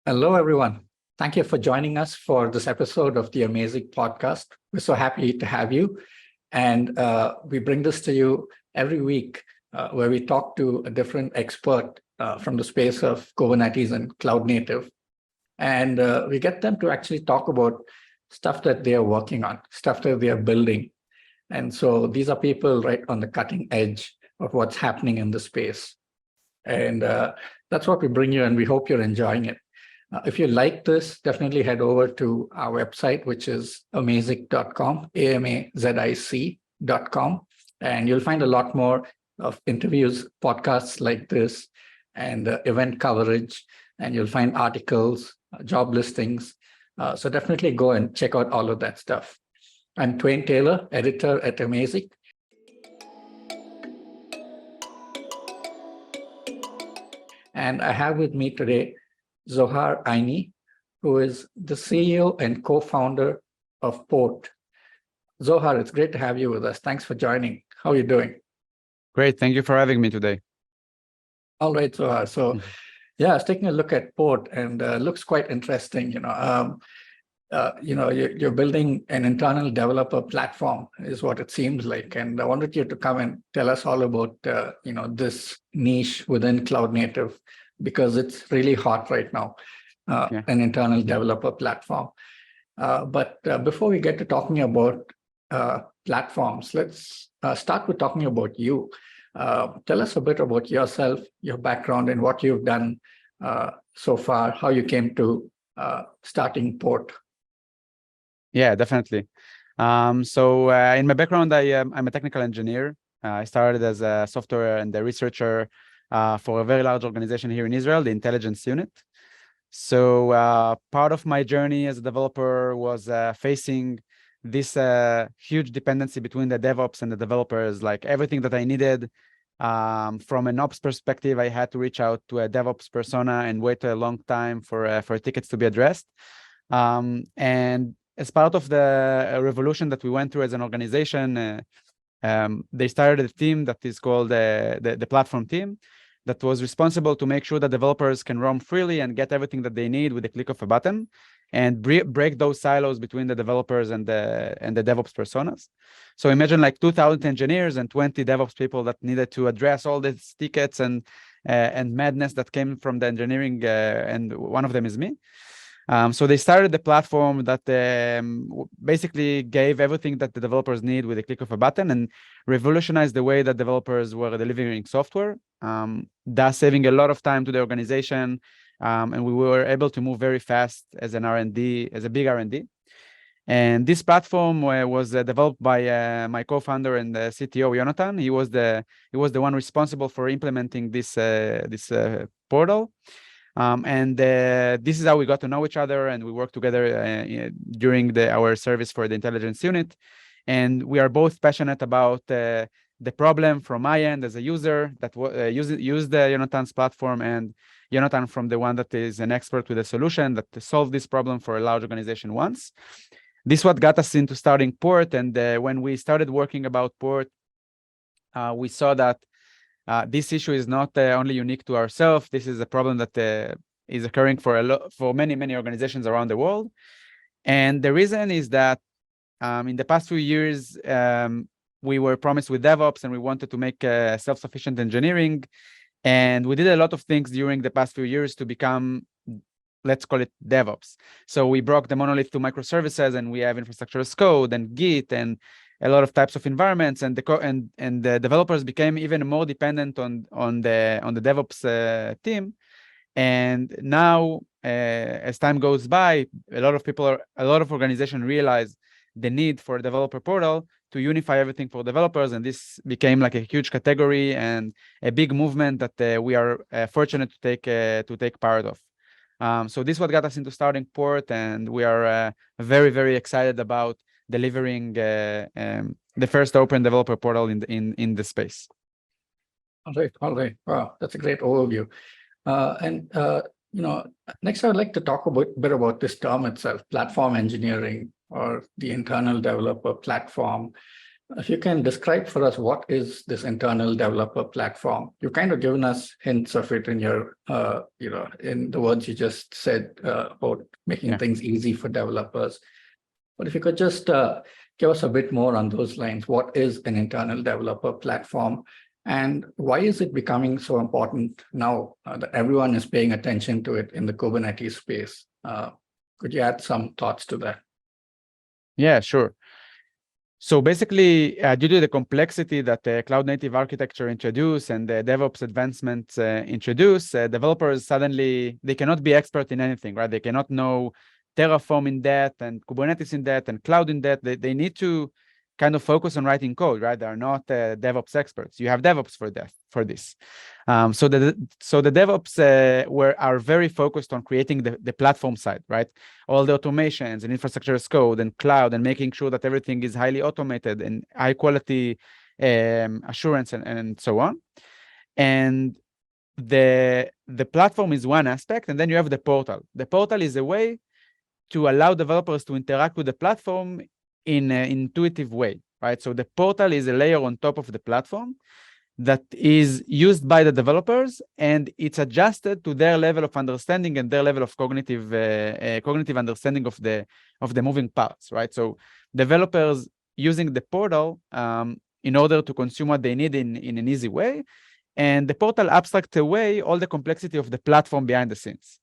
Hello, everyone. Thank you for joining us for this episode of the Amazing Podcast. We're so happy to have you. And we bring this to you every week where we talk to a different expert from the space of Kubernetes and cloud native. And we get them to actually talk about stuff that they are working on, stuff that they are building. And so these are people right on the cutting edge of what's happening in the space. And that's what we bring you, and we hope you're enjoying it. If you like this, definitely head over to our website, which is amazic.com, amazic.com, and you'll find a lot more of interviews, podcasts like this, and event coverage, and you'll find articles, job listings. So definitely go and check out all of that stuff. I'm Twain Taylor, editor at Amazic. And I have with me today Zohar Einy, who is the CEO and co-founder of Port. Zohar, it's great to have you with us. Thanks for joining. How are you doing? Great. Thank you for having me today. All right, Zohar. So, I was taking a look at Port, and looks quite interesting. You're building an internal developer platform, is what it seems like. And I wanted you to come and tell us all about this niche within cloud native, because it's really hot right now, an internal developer platform. But before we get to talking about platforms, let's start with talking about you. Tell us a bit about yourself, your background, and what you've done so far, how you came to starting Port. Yeah, definitely. So in my background, I'm a technical engineer. I started as a software and a researcher for a very large organization here in Israel, the intelligence unit. So part of my journey as a developer was facing this huge dependency between the DevOps and the developers. Like everything that I needed from an ops perspective, I had to reach out to a DevOps persona and wait a long time for tickets to be addressed. And as part of the revolution that we went through as an organization, they started a team that is called the platform team, that was responsible to make sure that developers can roam freely and get everything that they need with the click of a button, and break those silos between the developers and the DevOps personas. So imagine like 2,000 engineers and 20 DevOps people that needed to address all these tickets and madness that came from the engineering, and one of them is me. So they started the platform that basically gave everything that the developers need with a click of a button, and revolutionized the way that developers were delivering software, thus saving a lot of time to the organization. And we were able to move very fast as an R&D, as a big R&D. And this platform was developed by my co-founder and the CTO, Jonathan. He was the one responsible for implementing this portal. This is how we got to know each other, and we worked together during our service for the intelligence unit. And we are both passionate about the problem from my end as a user that used the Jonathan's platform, and Jonathan from the one that is an expert with a solution that solved this problem for a large organization once. This is what got us into starting Port. And when we started working about Port, we saw that this issue is not only unique to ourselves. This is a problem that is occurring for many organizations around the world. And the reason is that in the past few years, we were promised with DevOps, and we wanted to make self-sufficient engineering. And we did a lot of things during the past few years to become, let's call it DevOps. So we broke the monolith to microservices, and we have infrastructure as code and Git and a lot of types of environments, and the developers became even more dependent on the DevOps team. And now, as time goes by, a lot of organizations realize the need for a developer portal to unify everything for developers, and this became like a huge category and a big movement that we are fortunate to take part of. So this is what got us into starting Port, and we are very excited about delivering the first open developer portal in the space. All right. Wow, that's a great overview. Next I would like to talk a bit about this term itself, platform engineering, or the internal developer platform. If you can describe for us what is this internal developer platform? You've kind of given us hints of it in your, in the words you just said about making Yeah. things easy for developers. But if you could just give us a bit more on those lines, what is an internal developer platform? And why is it becoming so important now that everyone is paying attention to it in the Kubernetes space? Could you add some thoughts to that? Yeah, sure. So basically, due to the complexity that the cloud native architecture introduce and the DevOps advancements introduce, developers suddenly, they cannot be expert in anything, right? They cannot know Terraform in depth and Kubernetes in depth and cloud in depth. They need to kind of focus on writing code, right? They are not DevOps experts. You have DevOps for this. So the DevOps are very focused on creating the platform side, right? All the automations and infrastructure as code and cloud and making sure that everything is highly automated and high quality assurance and so on. And the platform is one aspect, and then you have the portal. The portal is a way to allow developers to interact with the platform in an intuitive way, right? So the portal is a layer on top of the platform that is used by the developers, and it's adjusted to their level of understanding and their level of cognitive understanding of the moving parts, right? So developers using the portal in order to consume what they need in an easy way, and the portal abstracts away all the complexity of the platform behind the scenes.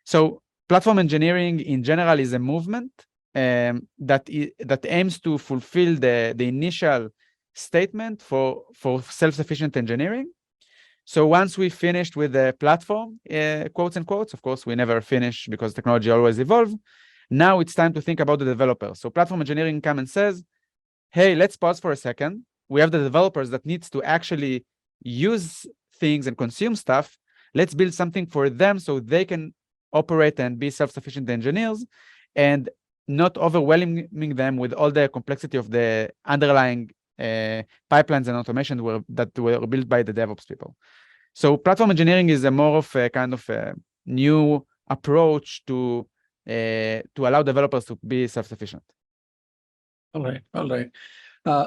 So platform engineering in general is a movement that aims to fulfill the initial statement for self-sufficient engineering. So once we finished with the platform, quotes and quotes, of course, we never finish because technology always evolves. Now it's time to think about the developer. So platform engineering comes and says, hey, let's pause for a second. We have the developers that needs to actually use things and consume stuff. Let's build something for them so they can operate and be self-sufficient engineers and not overwhelming them with all the complexity of the underlying pipelines and automation that were built by the DevOps people. So platform engineering is a more of a kind of a new approach to allow developers to be self-sufficient. All right.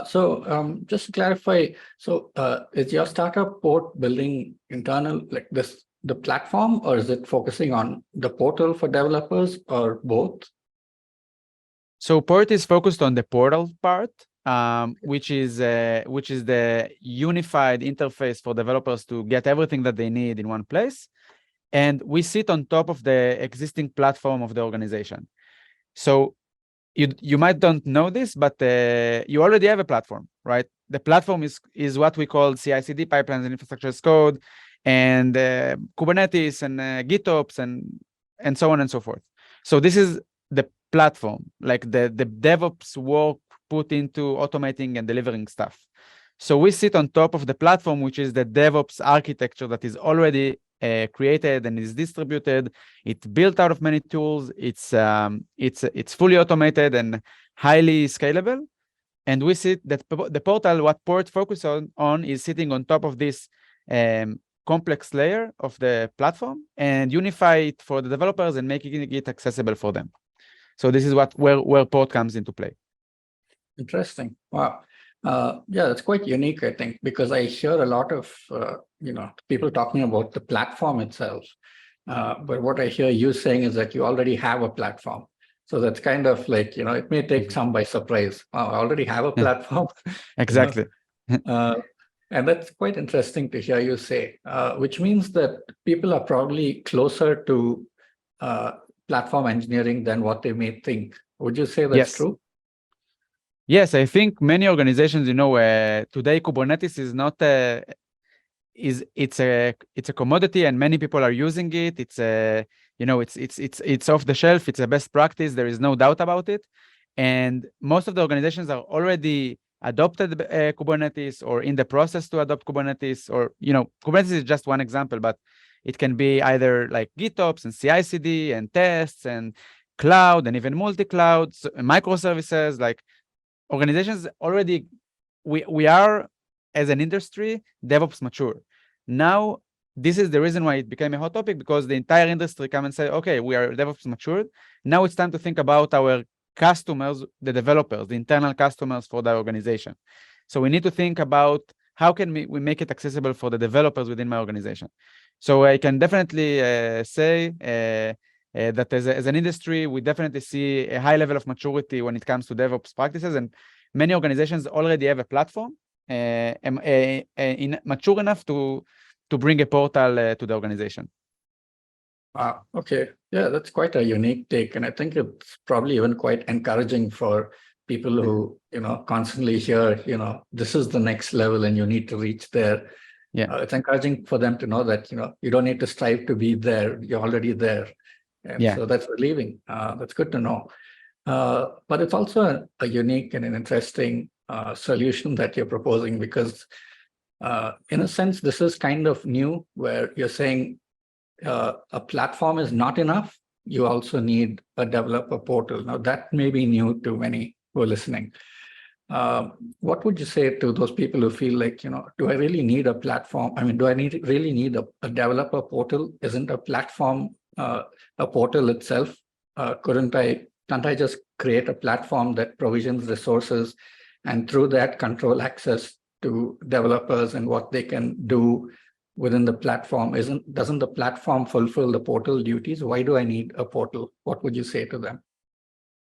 So just to clarify, so is your startup port building internal like this, the platform, or is it focusing on the portal for developers, or both? So Port is focused on the portal part, which is the unified interface for developers to get everything that they need in one place. And we sit on top of the existing platform of the organization. So you might don't know this, but you already have a platform, right? The platform is what we call CI/CD pipelines and infrastructure as code, and Kubernetes and GitOps and so on and so forth. So this is the platform, like the DevOps work put into automating and delivering stuff. So we sit on top of the platform, which is the DevOps architecture that is already created and is distributed. It's built out of many tools. It's fully automated and highly scalable. And we see that the portal, what Port focus on is sitting on top of this complex layer of the platform and unify it for the developers and making it accessible for them. So this is where Port comes into play. Interesting. Wow. Yeah, that's quite unique, I think, because I hear a lot of people talking about the platform itself. But what I hear you saying is that you already have a platform. So that's kind of like, it may take some by surprise. Wow, I already have a platform. Exactly. And that's quite interesting to hear you say, which means that people are probably closer to platform engineering than what they may think. Would you say that's true? Yes, I think many organizations, today Kubernetes is not it's a commodity, and many people are using it. It's it's off the shelf. It's a best practice. There is no doubt about it. And most of the organizations are already adopted Kubernetes or in the process to adopt Kubernetes, or Kubernetes is just one example, but it can be either like GitOps and CI/CD and tests and cloud and even multi-cloud microservices. Like organizations already, we are as an industry DevOps mature. Now this is the reason why it became a hot topic, because the entire industry come and say, okay, we are DevOps matured. Now it's time to think about our customers, the developers, the internal customers for the organization. So we need to think about how can we make it accessible for the developers within my organization. So I can definitely say that as an industry, we definitely see a high level of maturity when it comes to DevOps practices, and many organizations already have a platform mature enough to bring a portal to the organization. Okay. Yeah, that's quite a unique take. And I think it's probably even quite encouraging for people who, constantly hear, this is the next level and you need to reach there. Yeah. It's encouraging for them to know that, you don't need to strive to be there. You're already there. And so that's relieving. That's good to know. But it's also a unique and an interesting solution that you're proposing because in a sense, this is kind of new where you're saying a platform is not enough. You also need a developer portal. Now that may be new to many who are listening. What would you say to those people who feel like, do I really need a platform? I mean, do I really need a developer portal? Isn't a platform a portal itself? Can't I just create a platform that provisions resources and through that control access to developers and what they can do within the platform? Doesn't the platform fulfill the portal duties? Why do I need a portal? What would you say to them?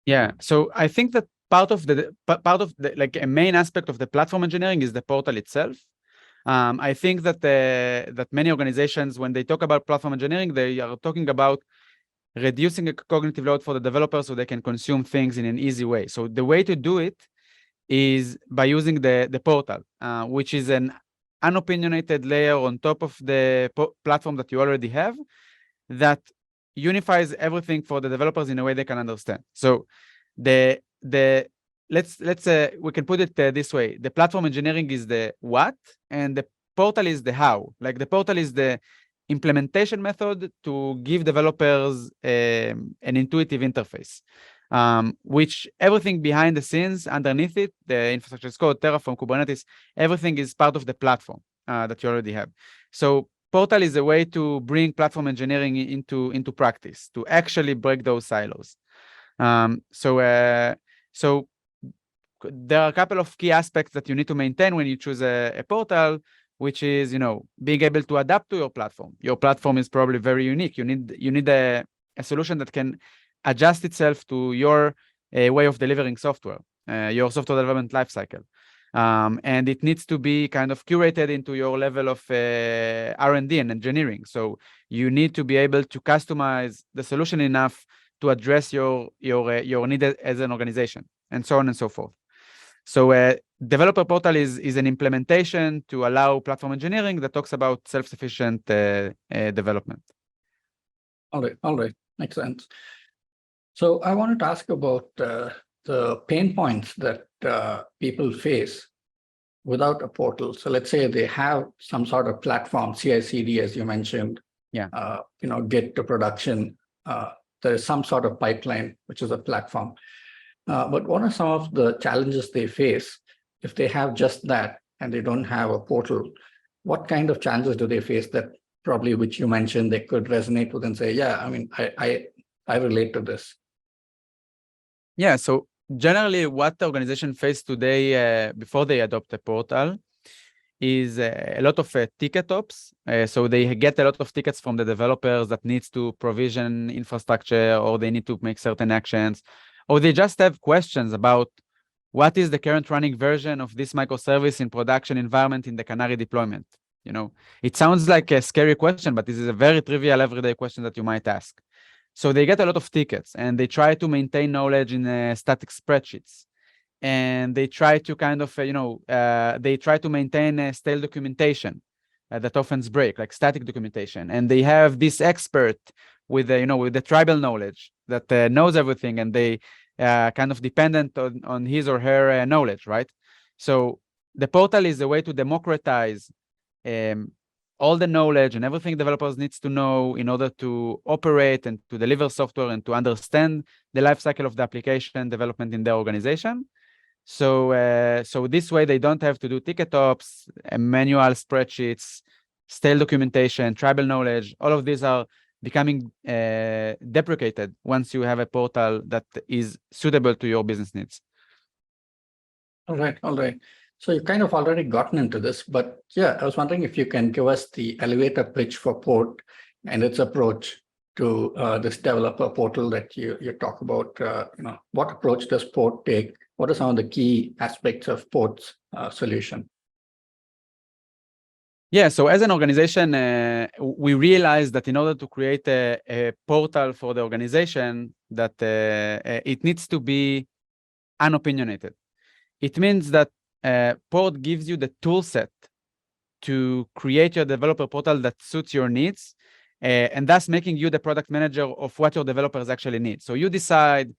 Yeah, so I think that part of the like a main aspect of the platform engineering is the portal itself. I think that that many organizations, when they talk about platform engineering, they are talking about reducing a cognitive load for the developers so they can consume things in an easy way. So the way to do it is by using the portal, which is an unopinionated layer on top of the platform that you already have that unifies everything for the developers in a way they can understand. So let's we can put it this way: the platform engineering is the what, and the portal is the how. Like the portal is the implementation method to give developers an intuitive interface, which everything behind the scenes, underneath it, the infrastructure as code, Terraform, Kubernetes, everything is part of the platform that you already have. So portal is a way to bring platform engineering into practice, to actually break those silos. So there are a couple of key aspects that you need to maintain when you choose a portal, which is, being able to adapt to your platform. Your platform is probably very unique. You need a solution that can adjust itself to your way of delivering software, your software development lifecycle. And it needs to be kind of curated into your level of R&D and engineering. So you need to be able to customize the solution enough to address your need as an organization, and so on and so forth. So developer portal is an implementation to allow platform engineering that talks about self-sufficient development. All right, makes sense. So I wanted to ask about the pain points that people face without a portal. So let's say they have some sort of platform, CI/CD, as you mentioned, Git to production. There is some sort of pipeline, which is a platform. But what are some of the challenges they face if they have just that and they don't have a portal? What kind of challenges do they face that probably, which you mentioned, they could resonate with and say, yeah, I mean, I relate to this? Yeah, so generally what the organization face today before they adopt a portal is a lot of ticket ops. So they get a lot of tickets from the developers that needs to provision infrastructure, or they need to make certain actions, or they just have questions about what is the current running version of this microservice in production environment in the Canary deployment. It sounds like a scary question, but this is a very trivial everyday question that you might ask. So they get a lot of tickets and they try to maintain knowledge in static spreadsheets. And they try to kind of, they try to maintain a stale documentation that often break, like static documentation. And they have this expert with, with the tribal knowledge that knows everything, and they kind of dependent on his or her knowledge, right? So the portal is a way to democratize all the knowledge and everything developers needs to know in order to operate and to deliver software and to understand the lifecycle of the application development in their organization. So this way they don't have to do ticket ops, manual spreadsheets, stale documentation, tribal knowledge. All of these are becoming deprecated once you have a portal that is suitable to your business needs. All right. So you kind of already gotten into this, but yeah, I was wondering if you can give us the elevator pitch for Port and its approach to this developer portal that you talk about. What approach does Port take? What are some of the key aspects of Port's solution? Yeah, so as an organization, we realized that in order to create a portal for the organization, that it needs to be unopinionated. It means that Port gives you the tool set to create your developer portal that suits your needs, and thus making you the product manager of what your developers actually need. So you decide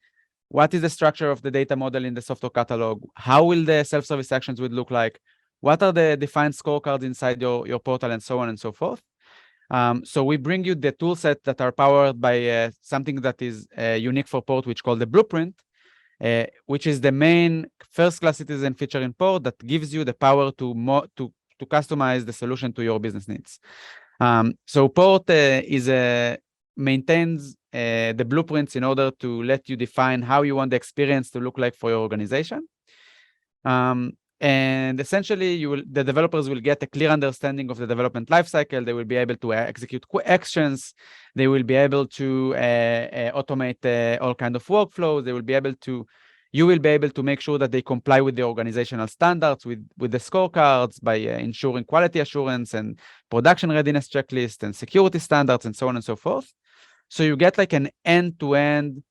what is the structure of the data model in the software catalog, how will the self-service actions would look like, what are the defined scorecards inside your portal, and so on and so forth. So we bring you the tool set that are powered by something that is unique for Port, which is called the blueprint, which is the main first-class citizen feature in Port that gives you the power to customize the solution to your business needs. So Port maintains the blueprints in order to let you define how you want the experience to look like for your organization. And essentially, the developers will get a clear understanding of the development lifecycle. They will be able to execute actions. They will be able to automate all kinds of workflows. You will be able to make sure that they comply with the organizational standards, with the scorecards, by ensuring quality assurance and production readiness checklist and security standards and so on and so forth. So you get like an end-to-end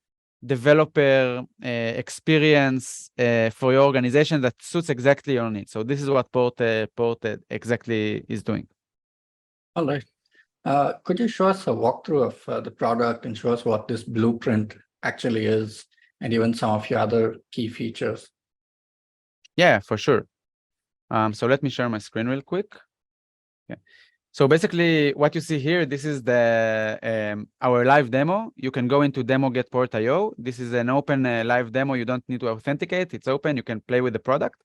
developer experience for your organization that suits exactly your needs. So this is what Port exactly is doing. All right. Could you show us a walkthrough of the product and show us what this blueprint actually is, and even some of your other key features? Yeah, for sure. So let me share my screen real quick. Okay. So basically, what you see here, this is our live demo. You can go into demo.get.port.io. This is an open live demo. You don't need to authenticate. It's open. You can play with the product.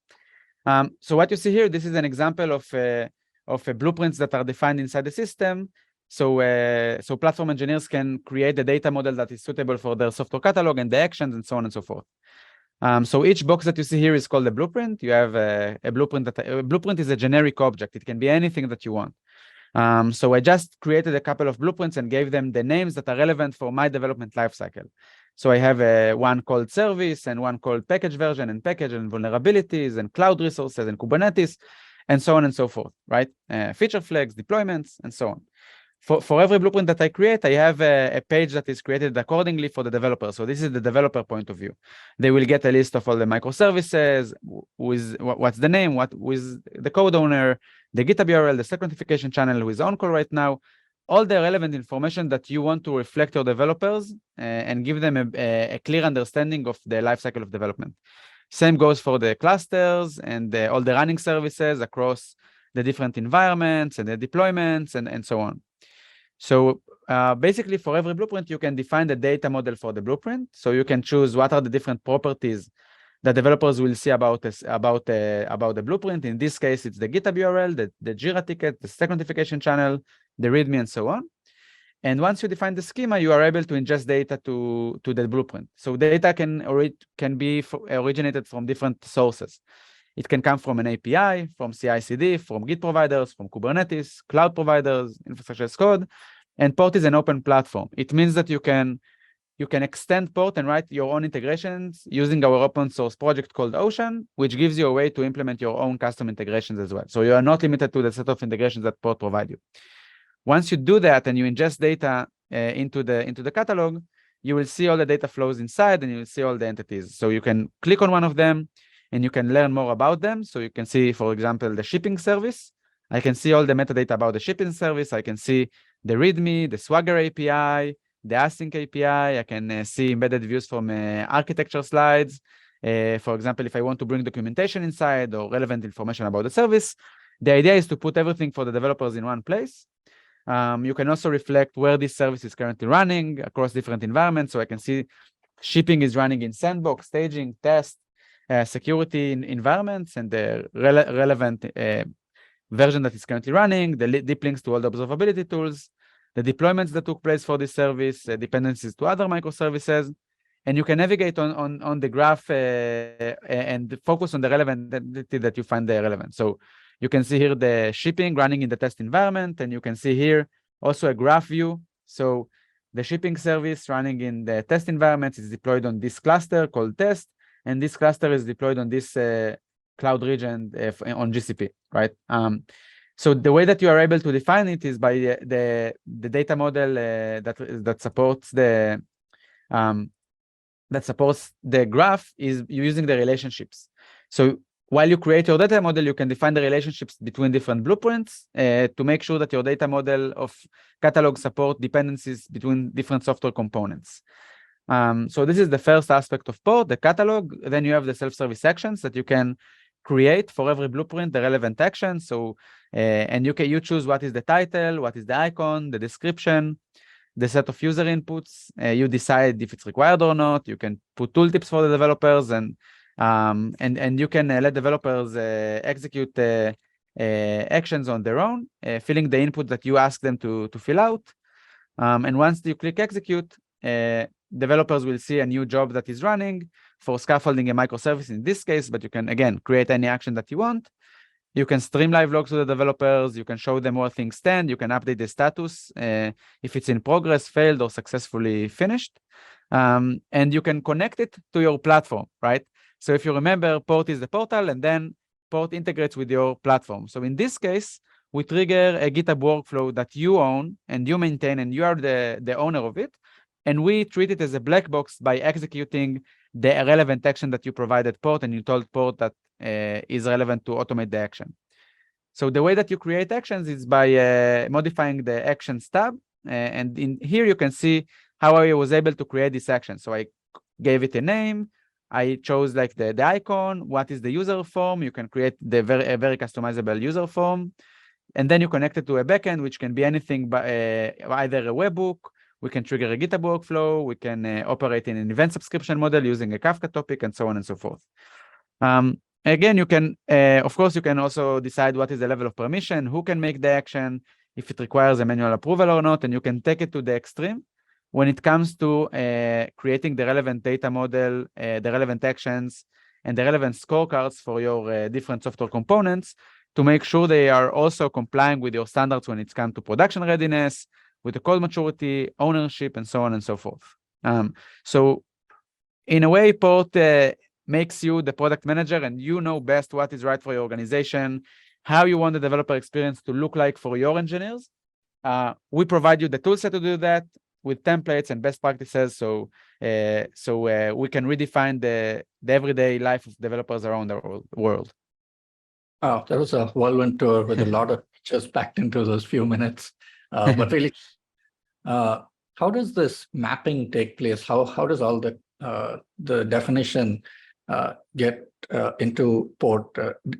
So what you see here, this is an example of blueprints that are defined inside the system. So platform engineers can create the data model that is suitable for their software catalog and the actions and so on and so forth. So each box that you see here is called a blueprint. You have a blueprint. A blueprint is a generic object. It can be anything that you want. So I just created a couple of blueprints and gave them the names that are relevant for my development lifecycle. So I have one called service and one called package version and package and vulnerabilities and cloud resources and Kubernetes and so on and so forth, right? Feature flags, deployments, and so on. For every blueprint that I create, I have a page that is created accordingly for the developer. So this is the developer point of view. They will get a list of all the microservices, with what's the name, with the code owner, the GitHub URL, the stack notification channel who is on call right now, all the relevant information that you want to reflect your developers and give them a clear understanding of the lifecycle of development. Same goes for the clusters and all the running services across the different environments and the deployments and so on. So basically, for every blueprint, you can define the data model for the blueprint. So you can choose what are the different properties that developers will see about the blueprint. In this case, it's the GitHub URL, the Jira ticket, the stack notification channel, the README, and so on. And once you define the schema, you are able to ingest data to the blueprint. So data can be originated from different sources. It can come from an API, from CI/CD, from Git providers, from Kubernetes, cloud providers, infrastructure as code, and Port is an open platform. It means that you can extend Port and write your own integrations using our open source project called Ocean, which gives you a way to implement your own custom integrations as well. So you are not limited to the set of integrations that Port provide you. Once you do that and you ingest data into the catalog, you will see all the data flows inside and you will see all the entities. So you can click on one of them and you can learn more about them. So you can see, for example, the shipping service. I can see all the metadata about the shipping service. I can see the README, the Swagger API, the async API. I can see embedded views from architecture slides. For example, if I want to bring documentation inside or relevant information about the service, the idea is to put everything for the developers in one place. You can also reflect where this service is currently running across different environments. So I can see shipping is running in sandbox, staging, test, security environments, and the relevant version that is currently running, the deep links to all the observability tools, the deployments that took place for this service, dependencies to other microservices, and you can navigate on the graph and focus on the relevant entity that you find relevant. So you can see here the shipping running in the test environment, and you can see here also a graph view. So the shipping service running in the test environment is deployed on this cluster called test, and this cluster is deployed on this cloud region on GCP, right? So the way that you are able to define it is by the data model that supports the graph is using the relationships. So while you create your data model, you can define the relationships between different blueprints to make sure that your data model of catalog support dependencies between different software components. So this is the first aspect of port, the catalog. Then you have the self-service actions that you can create for every blueprint, the relevant actions. So, and you choose what is the title, what is the icon, the description, the set of user inputs. You decide if it's required or not. You can put tooltips for the developers, and you can let developers execute actions on their own, filling the input that you ask them to fill out. And once you click execute, developers will see a new job that is running for scaffolding a microservice in this case, but you can, again, create any action that you want. You can stream live logs to the developers. You can show them where things stand. You can update the status if it's in progress, failed, or successfully finished. And you can connect it to your platform, right? So if you remember, port is the portal, and then port integrates with your platform. So in this case, we trigger a GitHub workflow that you own and you maintain, and you are the owner of it. And we treat it as a black box by executing the relevant action that you provided port, and you told port that is relevant to automate the action. So the way that you create actions is by modifying the actions tab. And in here, you can see how I was able to create this action. So I gave it a name. I chose like the icon. What is the user form? You can create a very customizable user form. And then you connect it to a backend, which can be anything, but either a webhook. We can trigger a GitHub workflow. We can operate in an event subscription model using a Kafka topic, and so on and so forth. Again, you can, of course, you can also decide what is the level of permission, who can make the action, if it requires a manual approval or not, and you can take it to the extreme when it comes to creating the relevant data model, the relevant actions, and the relevant scorecards for your different software components to make sure they are also complying with your standards when it comes to production readiness, with the code maturity, ownership, and so on and so forth. So in a way, port makes you the product manager, and you know best what is right for your organization, how you want the developer experience to look like for your engineers. We provide you the toolset to do that with templates and best practices, so we can redefine the everyday life of developers around the world. Oh, that was a whirlwind tour with a lot of features packed into those few minutes. But really, how does this mapping take place? How does all the definition get into port?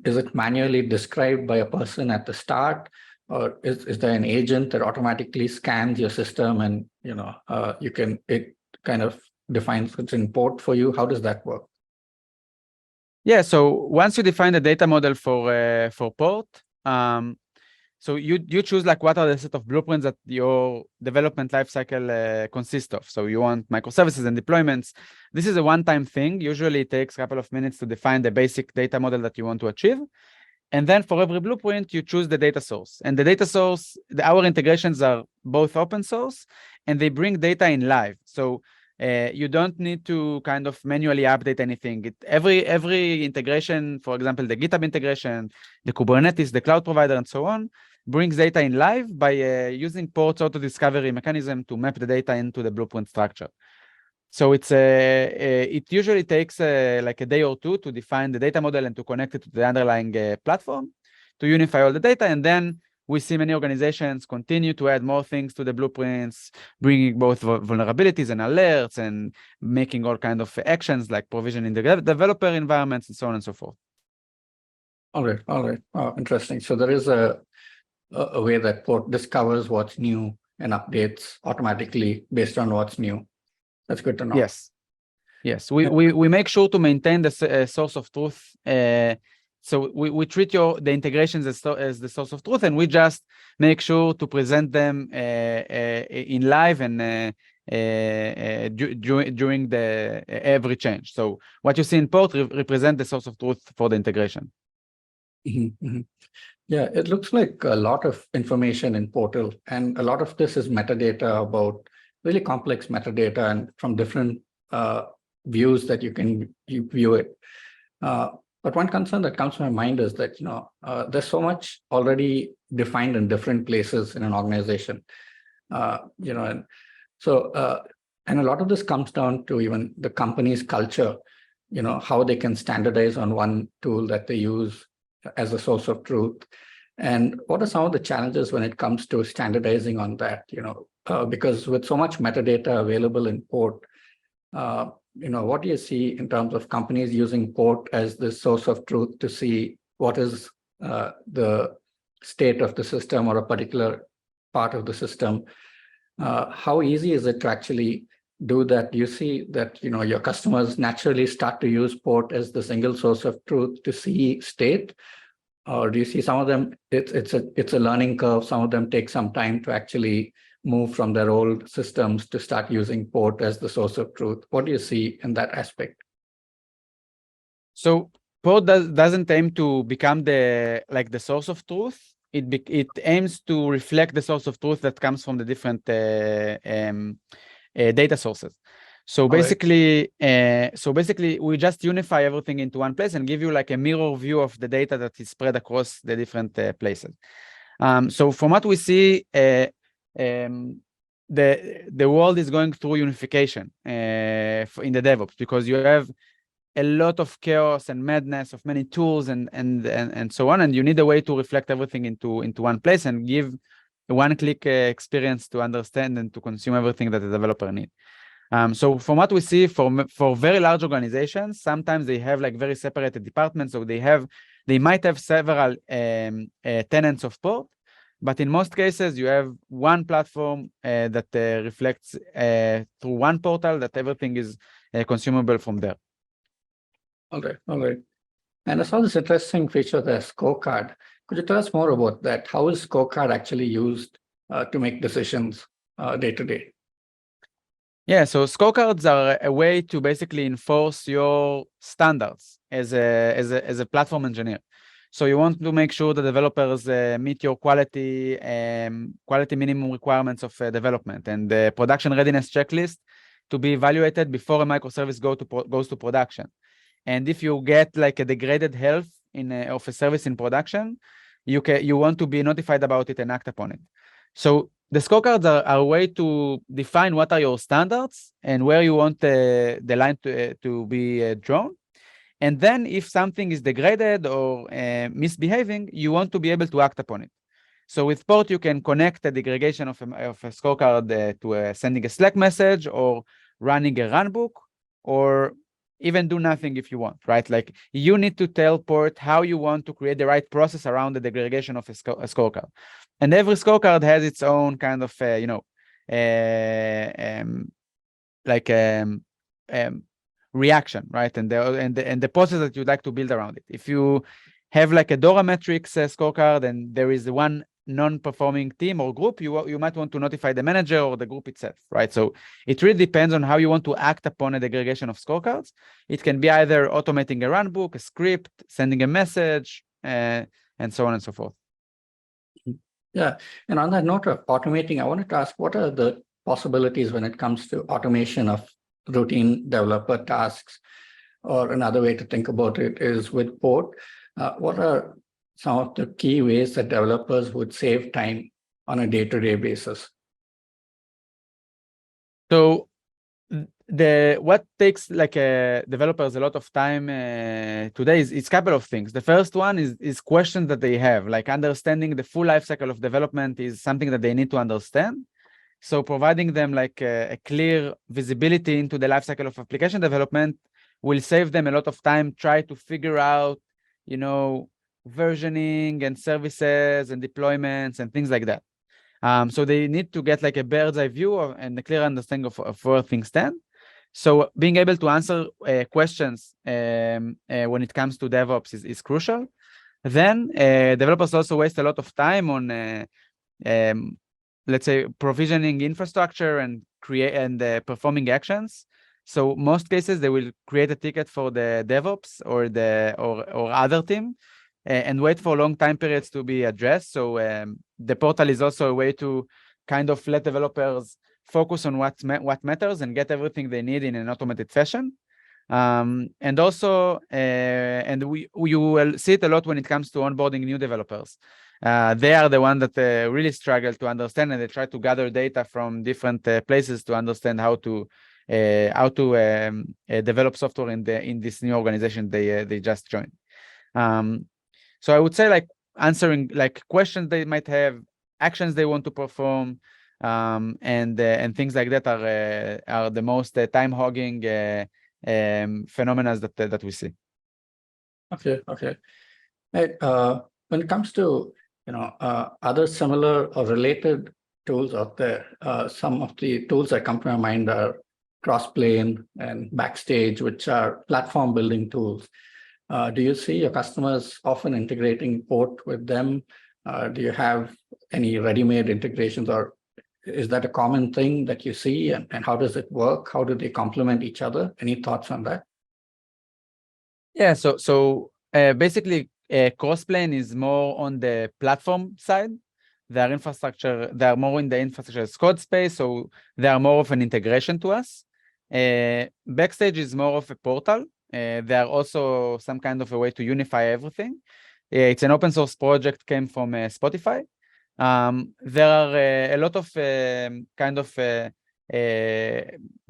Is it manually described by a person at the start, or is there an agent that automatically scans your system and it kind of defines what's in port for you? How does that work? Yeah, so once you define the data model for port, so you choose like what are the set of blueprints that your development lifecycle consists of. So you want microservices and deployments. This is a one-time thing. Usually it takes a couple of minutes to define the basic data model that you want to achieve. And then for every blueprint, you choose the data source. And the data source, our integrations are both open source, and they bring data in live. So you don't need to kind of manually update anything. Every integration, for example, the GitHub integration, the Kubernetes, the cloud provider, and so on, brings data in live by using ports auto-discovery mechanism to map the data into the blueprint structure. So it usually takes like a day or two to define the data model and to connect it to the underlying platform to unify all the data. And then we see many organizations continue to add more things to the blueprints, bringing both vulnerabilities and alerts and making all kinds of actions like provisioning the developer environments and so on and so forth. All right. Oh, interesting. So there is a way that port discovers what's new and updates automatically based on what's new. That's good to know. Yes. We make sure to maintain the source of truth. So we treat the integrations as the source of truth, and we just make sure to present them in live and during the every change. So what you see in port represent the source of truth for the integration. Yeah, it looks like a lot of information in portal, and a lot of this is metadata about really complex metadata and from different views that you view it. But one concern that comes to my mind is that there's so much already defined in different places in an organization, and so and a lot of this comes down to even the company's culture, how they can standardize on one tool that they use as a source of truth. And what are some of the challenges when it comes to standardizing on that? Because with so much metadata available in port, what do you see in terms of companies using port as the source of truth to see what is the state of the system or a particular part of the system? How easy is it to actually do that? Do you see that your customers naturally start to use port as the single source of truth to see state? Or do you see some of them, it's a learning curve, some of them take some time to actually move from their old systems to start using port as the source of truth? What do you see in that aspect? So port doesn't aim to become the source of truth. It aims to reflect the source of truth that comes from the different data sources. So basically, we just unify everything into one place and give you like a mirror view of the data that is spread across the different places. So from what we see, the world is going through unification in the DevOps, because you have a lot of chaos and madness of many tools and so on, and you need a way to reflect everything into one place and give a one-click experience to understand and to consume everything that the developer needs. So from what we see for very large organizations, sometimes they have like very separated departments, so they might have several tenants of port, but in most cases you have one platform that reflects through one portal that everything is consumable from there. All right. And I saw this interesting feature, the scorecard. Could you tell us more about that? How is scorecard actually used to make decisions day to day? Yeah, so scorecards are a way to basically enforce your standards as a platform engineer. So you want to make sure the developers meet your quality minimum requirements of development and the production readiness checklist to be evaluated before a microservice goes to production. And if you get like a degraded health of a service in production, you want to be notified about it and act upon it. So the scorecards are a way to define what are your standards and where you want the line to be drawn. And then if something is degraded or misbehaving, you want to be able to act upon it. So with port, you can connect the degradation of a scorecard to sending a Slack message or running a runbook, or even do nothing if you want, right? Like you need to tell port how you want to create the right process around the degradation of a scorecard. And every scorecard has its own kind of, reaction, right? And the process that you'd like to build around it. If you have like a DORA metrics scorecard and there is one non-performing team or group, you might want to notify the manager or the group itself, right? So it really depends on how you want to act upon a degradation of scorecards. It can be either automating a runbook, a script, sending a message, and so on and so forth. Yeah, and on that note of automating, I wanted to ask, what are the possibilities when it comes to automation of routine developer tasks? Or another way to think about it is with port, what are some of the key ways that developers would save time on a day-to-day basis? So what takes like developers a lot of time today is a couple of things. The first one is questions that they have, like understanding the full life cycle of development is something that they need to understand. So providing them like a clear visibility into the life cycle of application development will save them a lot of time, try to figure out, versioning and services and deployments and things like that. So they need to get like a bird's eye view and a clear understanding of where things stand. So being able to answer questions when it comes to DevOps is crucial. Then developers also waste a lot of time on, let's say, provisioning infrastructure and performing actions. So most cases they will create a ticket for the DevOps or other team and wait for long time periods to be addressed. So the portal is also a way to kind of let developers focus on what matters and get everything they need in an automated fashion. And also, you will see it a lot when it comes to onboarding new developers. They are the one that really struggle to understand, and they try to gather data from different places to understand how to develop software in this new organization they just joined. So I would say like answering like questions they might have, actions they want to perform, and things like that are the most time-hogging phenomena that we see. Okay. Right. When it comes to other similar or related tools out there, some of the tools that come to my mind are Crossplane and Backstage, which are platform building tools. Do you see your customers often integrating Port with them? Do you have any ready-made integrations, or is that a common thing that you see? And how does it work? How do they complement each other? Any thoughts on that? Yeah, so basically, Crossplane is more on the platform side. They are more in the infrastructure as code space, so they are more of an integration to us. Backstage is more of a portal. They are also some kind of a way to unify everything. It's an open source project, came from Spotify. There are a lot of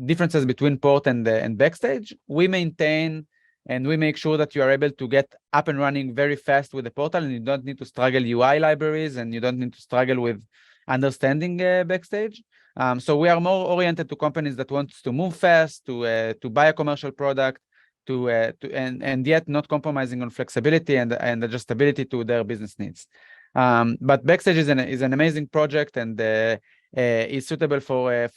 differences between Port and Backstage. We maintain and we make sure that you are able to get up and running very fast with the portal, and you don't need to struggle UI libraries, and you don't need to struggle with understanding Backstage. So we are more oriented to companies that want to move fast, to buy a commercial product, and yet not compromising on flexibility and adjustability to their business needs. But Backstage is an amazing project, and is suitable for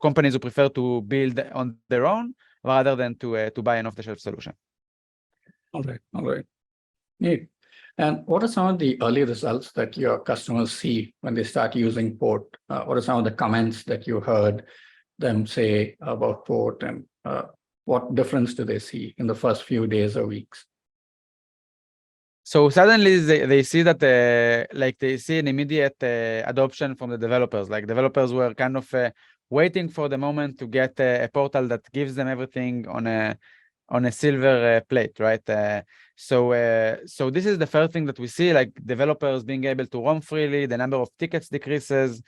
companies who prefer to build on their own rather than to buy an off-the-shelf solution. All right. Neat. And what are some of the early results that your customers see when they start using Port? What are some of the comments that you heard them say about Port, and what difference do they see in the first few days or weeks? So suddenly they see that they see an immediate adoption from the developers. Like developers were kind of waiting for the moment to get a portal that gives them everything on a silver plate, right? So this is the first thing that we see, like developers being able to roam freely, the number of tickets decreases,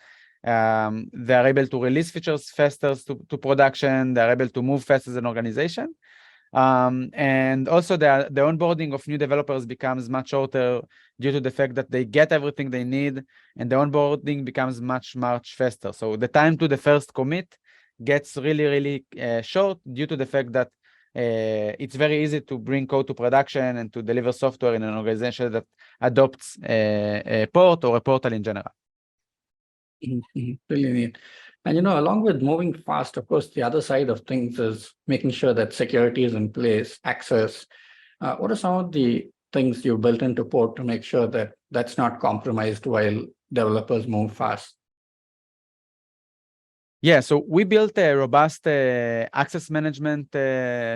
they are able to release features faster to production, they're able to move fast as an organization. And also the onboarding of new developers becomes much shorter due to the fact that they get everything they need, and the onboarding becomes much faster. So the time to the first commit gets really short due to the fact that it's very easy to bring code to production and to deliver software in an organization that adopts a port or a portal in general. Really neat. And along with moving fast, of course, the other side of things is making sure that security is in place, access. What are some of the things you built into Port to make sure that that's not compromised while developers move fast? Yeah, so we built a robust access management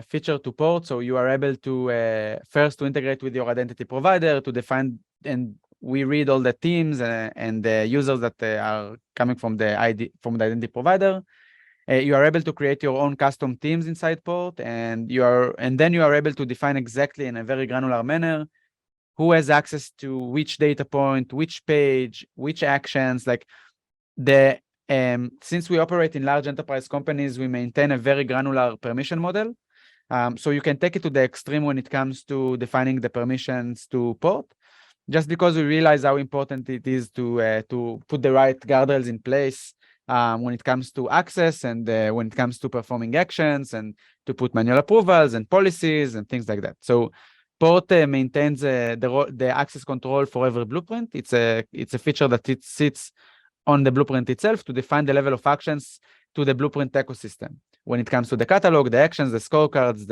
feature to Port. So you are able to first to integrate with your identity provider to define, and we read all the teams and the users that are coming from the identity provider. You are able to create your own custom teams inside Port, and then you are able to define exactly in a very granular manner who has access to which data point, which page, which actions. Like since we operate in large enterprise companies, we maintain a very granular permission model. So you can take it to the extreme when it comes to defining the permissions to Port, just because we realize how important it is to put the right guardrails in place when it comes to access, and when it comes to performing actions, and to put manual approvals and policies and things like that. So Port maintains the access control for every blueprint. It's a feature that it sits on the blueprint itself to define the level of actions to the blueprint ecosystem when it comes to the catalog, the actions, the scorecards,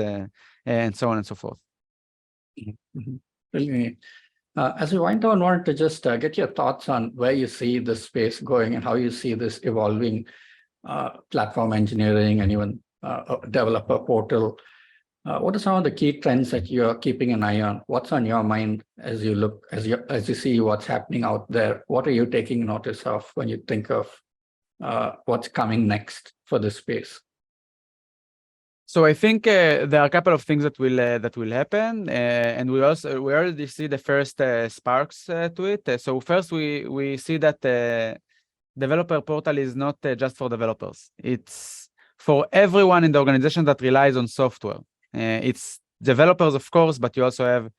and so on and so forth. Brilliant. As we wind down, I wanted to just get your thoughts on where you see this space going and how you see this evolving. platform engineering, and even a developer portal. What are some of the key trends that you're keeping an eye on? What's on your mind as you look, as you see what's happening out there? What are you taking notice of when you think of what's coming next for this space? So I think there are a couple of things that will happen, and we already see the first sparks to it. So first, we see that developer portal is not just for developers; it's for everyone in the organization that relies on software. It's developers, of course, but you also have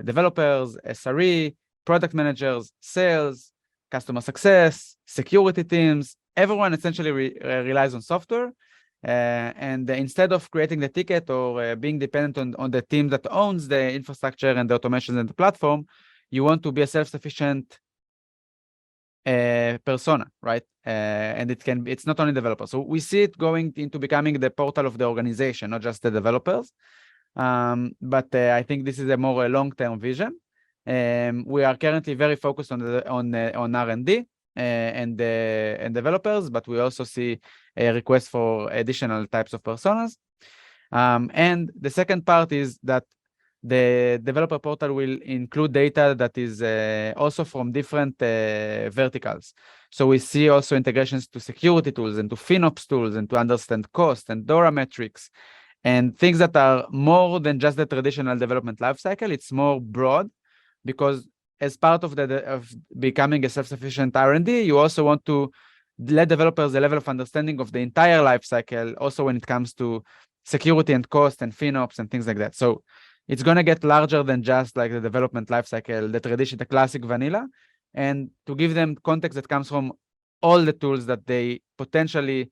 developers, SRE, product managers, sales, customer success, security teams. Everyone essentially relies on software. And instead of creating the ticket or being dependent on the team that owns the infrastructure and the automations and the platform, you want to be a self-sufficient persona, right? And it's not only developers. So we see it going into becoming the portal of the organization, not just the developers. But I think this is a more long-term vision. We are currently very focused on R&D and developers, but we also see a request for additional types of personas. And the second part is that the developer portal will include data that is also from different verticals. So we see also integrations to security tools and to FinOps tools and to understand cost and DORA metrics and things that are more than just the traditional development lifecycle. It's more broad because as part of becoming a self-sufficient R&D, you also want to let developers a level of understanding of the entire lifecycle, also when it comes to security and cost and FinOps and things like that. So it's going to get larger than just like the development lifecycle, the classic vanilla, and to give them context that comes from all the tools that they potentially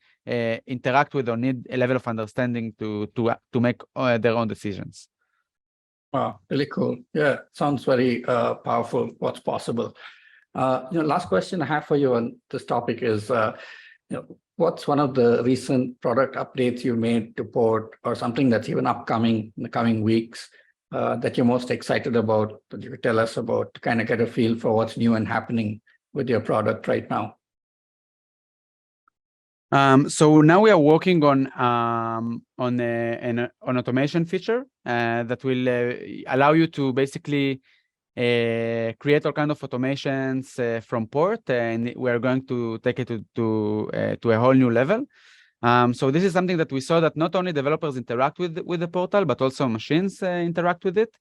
interact with or need a level of understanding to make their own decisions. Wow, really cool. Yeah, sounds very powerful. What's possible? Last question I have for you on this topic is, what's one of the recent product updates you made to port, or something that's even upcoming in the coming weeks that you're most excited about, that you could tell us about, to kind of get a feel for what's new and happening with your product right now? So now we are working on an automation feature that will allow you to basically create all kinds of automations from port, and we are going to take it to a whole new level. So this is something that we saw that not only developers interact with the portal, but also machines interact with it.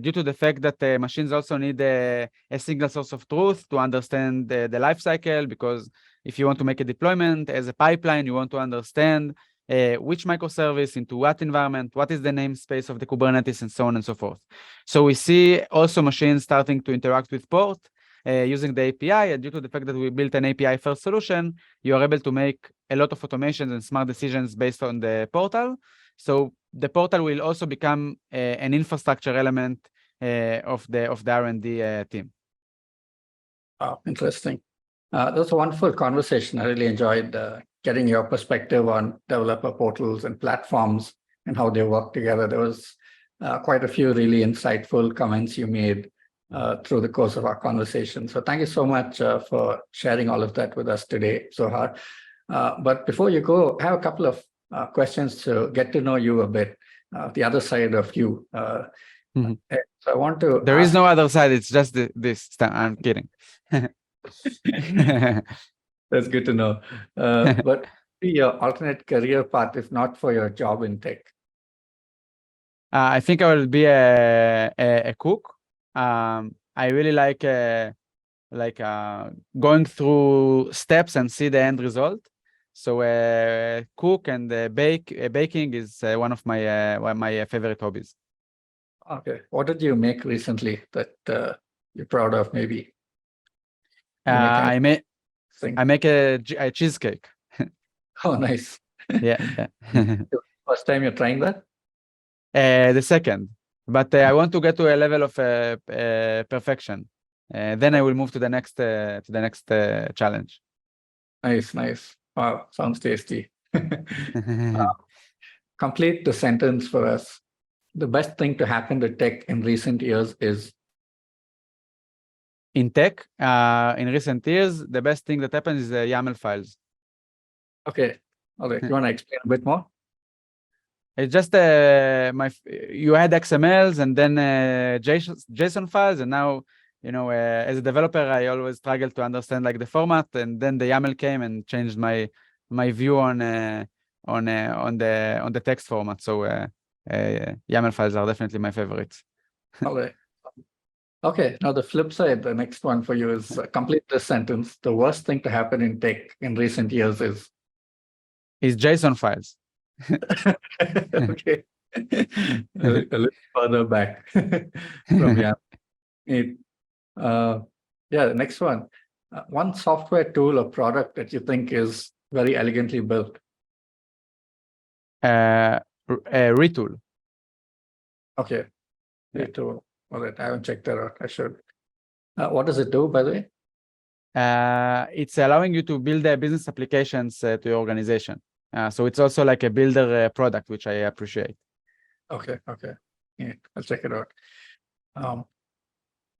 Due to the fact that machines also need a single source of truth to understand the life cycle, because if you want to make a deployment as a pipeline, you want to understand which microservice into what environment, what is the namespace of the Kubernetes, and so on and so forth. So we see also machines starting to interact with port using the API, and due to the fact that we built an API-first solution, you are able to make a lot of automations and smart decisions based on the portal. So the portal will also become an infrastructure element of the R&D team. Wow, interesting. That was a wonderful conversation. I really enjoyed getting your perspective on developer portals and platforms and how they work together. There was quite a few really insightful comments you made through the course of our conversation. So thank you so much for sharing all of that with us today, Zohar. But before you go, I have a couple of questions to get to know you a bit, the other side of you. So I want to There is no other side, it's just this. I'm kidding. That's good to know. But your alternate career path, if not for your job in tech? I think I will be a cook. I really like going through steps and see the end result. So cook and baking is one of my favorite hobbies. Okay. What did you make recently that you're proud of, maybe? I make a cheesecake. Oh, nice. Yeah. First time you're trying that? The second. But I want to get to a level of perfection. Then I will move to the next challenge. Nice. Wow, sounds tasty. Complete the sentence for us. The best thing to happen to tech in recent years is? In tech, in recent years, the best thing that happens is YAML files. Okay. All right. You want to explain a bit more? It's just you had XMLs and then JSON files, and now as a developer, I always struggle to understand like the format, and then the YAML came and changed my view on the text format. So YAML files are definitely my favorites. All right. Okay. Now the flip side, the next one for you is complete this sentence. The worst thing to happen in tech in recent years is JSON files. okay. a little further back from the next one. One software tool or product that you think is very elegantly built. Retool. Okay. Yeah. Retool. All right. I haven't checked that out. I should. What does it do, by the way? It's allowing you to build business applications to your organization. So it's also like a builder product, which I appreciate. Okay. Okay. Yeah, I'll check it out.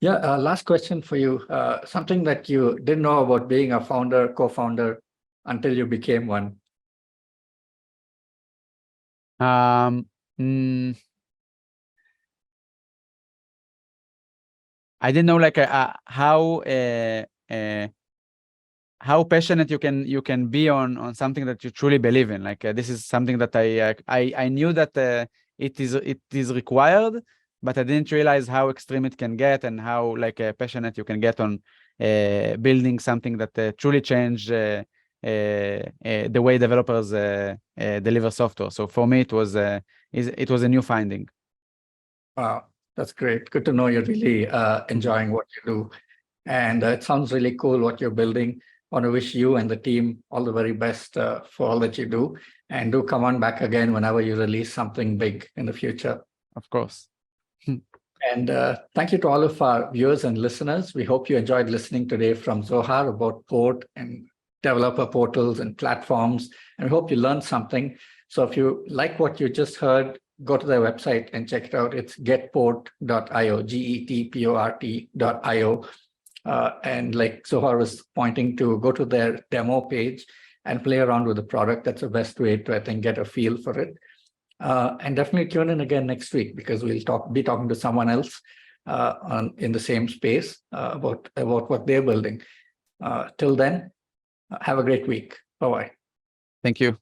Last question for you. Something that you didn't know about being a founder, co-founder until you became one. I didn't know like how passionate you can be on something that you truly believe in. Like this is something that I knew that it is required, but I didn't realize how extreme it can get and how like passionate you can get on building something that truly changed the way developers deliver software. So for me, it was a new finding. Wow, that's great. Good to know you're really enjoying what you do. And it sounds really cool what you're building. I want to wish you and the team all the very best for all that you do. And do come on back again whenever you release something big in the future. Of course. And thank you to all of our viewers and listeners. We hope you enjoyed listening today from Zohar about Port and developer portals and platforms. And we hope you learned something. So if you like what you just heard, go to their website and check it out. It's getport.io, getport.io. And like Zohar was pointing to, go to their demo page and play around with the product. That's the best way to, I think, get a feel for it. And definitely tune in again next week, because we'll be talking to someone else in the same space about what they're building. Till then, have a great week. Bye-bye. Thank you.